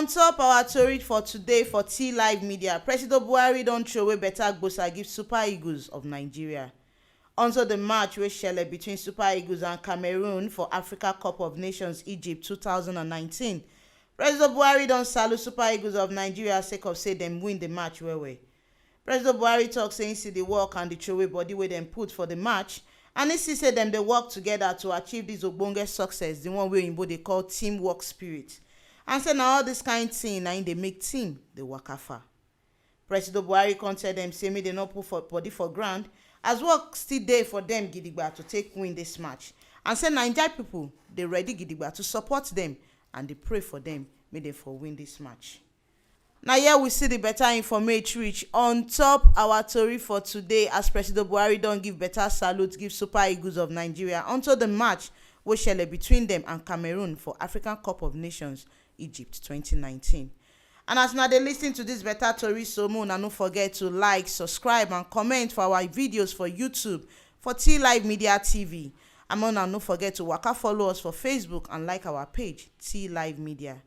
On top our tori for today for T Live Media, Presido Buhari don throw away better gbosa give Super Eagles of Nigeria. Unto the match wey shele between Super Eagles and Cameroon for Africa Cup of Nations Egypt 2019, Presido Buhari don salute Super Eagles of Nigeria sake of say dem win the match well well. Presido Buhari tok say im see the work and the throwaway body wey dem put for the match, and im see say dem dey work together to achieve dis ogbonge success, the one wey oyinbo dey call teamwork spirit, and say na all dis kind thing na im dey make team dey waka far. Presido Buhari come tell dem say make dem no put body for ground as work still dey for dem gidigba to take win dis match, and say Naija pipo dey ready gidigba to support dem and dey pray for dem make dem for win dis match. Na here we see the better information reach on top our tori for today, as Presido Buhari don give better salute give Super Eagles of Nigeria unto the match wey shele between dem and Cameroon for African Cup of Nations Egypt 2019. And as una dey lis ten to this better tori, so make una no forget to like, subscribe and comment for our videos for YouTube for T Live Media TV. And make una no forget to waka follow us for Facebook and like our page T Live Media.